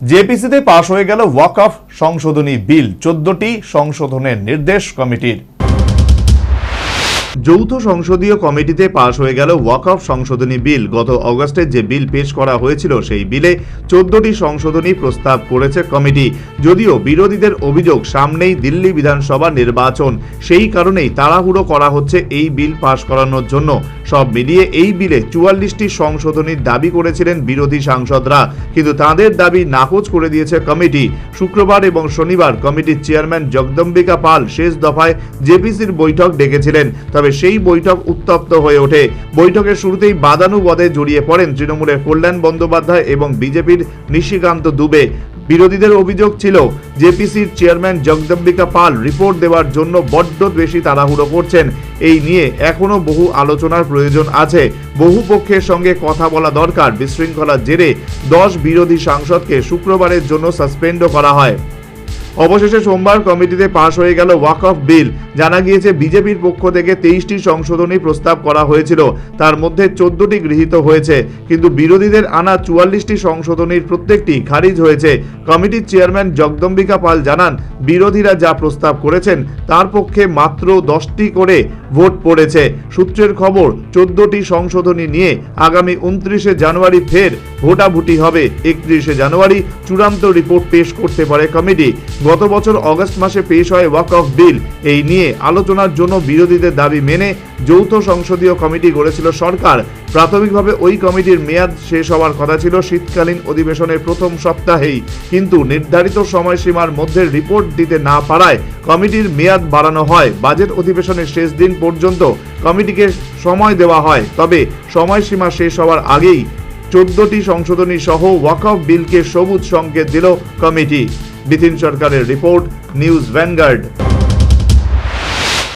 জেপিসিতে পাশ হয়ে গেল ওয়াকফ সংশোধনী বিল, 14টি সংশোধনের নির্দেশ কমিটির। যৌথ সংসদীয় কমিটিতে পাশ হয়ে গেল ওয়াকফ সংশোধনী বিল। গত অগস্টে যে বিল পেশ করা হয়েছিল সেই বিলে 14টি সংশোধনী প্রস্তাব করেছে কমিটি। যদিও বিরোধীদের অভিযোগ সামনেই দিল্লি বিধানসভা নির্বাচন, সেই কারণেই তাড়াহুড়ো করা হচ্ছে এই বিল পাশ করানোর জন্য। সব মিলিয়ে এই বিলে 44টি সংশোধনীর দাবি করেছিলেন বিরোধী সাংসদরা, কিন্তু তাদের দাবি নাকচ করে দিয়েছে কমিটি। শুক্রবার এবং শনিবার কমিটির চেয়ারম্যান জগদম্বিকা পাল শেষ দফায় জেপিসির বৈঠক ডেকেছিলেন, তবে সেই বৈঠক উত্তপ্ত হয়ে ওঠে। বৈঠকের শুরুতেই বাদানুবাদে জড়িয়ে পড়েন তৃণমূলের কল্যাণ বন্দ্যোপাধ্যায় এবং বিজেপির নিশিকান্ত দুবে। বিরোধীদের অভিযোগ ছিল জেপিসির চেয়ারম্যান জগদম্বিকা পাল রিপোর্ট দেওয়ার জন্য বড্ড বেশি তাড়াহুড়ো করছেন। এই নিয়ে এখনো বহু আলোচনার প্রয়োজন আছে, বহু পক্ষের সঙ্গে কথা বলা দরকার। বিশৃঙ্খলার জেরে 10 বিরোধী সাংসদকে শুক্রবারের জন্য সাসপেন্ডও করা হয়। অবশেষে সোমবার কমিটিতে পাশ হয়ে গেল ওয়াকফ বিল। জানা গিয়েছে বিজেপির পক্ষ থেকে 23টি সংশোধনী প্রস্তাব করা হয়েছিল, তার মধ্যে 14টি গৃহীত হয়েছে, কিন্তু বিরোধীদের আনা 44টি সংশোধনীর প্রত্যেকটি খারিজ হয়েছে। কমিটির চেয়ারম্যান জগদম্বিকা পাল জানান, বিরোধীরা যা প্রস্তাব করেছেন তার পক্ষে মাত্র 10টি করে ভোট পড়েছে। সূত্রের খবর, 14টি সংশোধনী নিয়ে আগামী 29শে জানুয়ারি ফের ভোটাভুটি হবে। 31শে জানুয়ারি চূড়ান্ত রিপোর্ট পেশ করতে পারে কমিটি। গত বছর অগস্ট মাসে পেশ হয় ওয়াকফ বিল। এই নিয়ে আলোচনার জন্য বিরোধীদের দাবি মেনে যৌথ সংসদীয় কমিটি গড়েছিল সরকার। প্রাথমিকভাবে ওই কমিটির মেয়াদ শেষ হওয়ার কথা ছিল শীতকালীন অধিবেশনের প্রথম সপ্তাহেই, কিন্তু নির্ধারিত সময়সীমার মধ্যে রিপোর্ট দিতে না পারায় কমিটির মেয়াদ বাড়ানো হয়। বাজেট অধিবেশনের শেষ দিন পর্যন্ত কমিটিকে সময় দেওয়া হয়, তবে সময়সীমা শেষ হওয়ার আগেই 14টি সংশোধনী সহ ওয়াকফ বিলকে সবুজ সংকেত দিল কমিটি। বিপিন সরকারের রিপোর্ট, নিউজ ভ্যানগার্ড।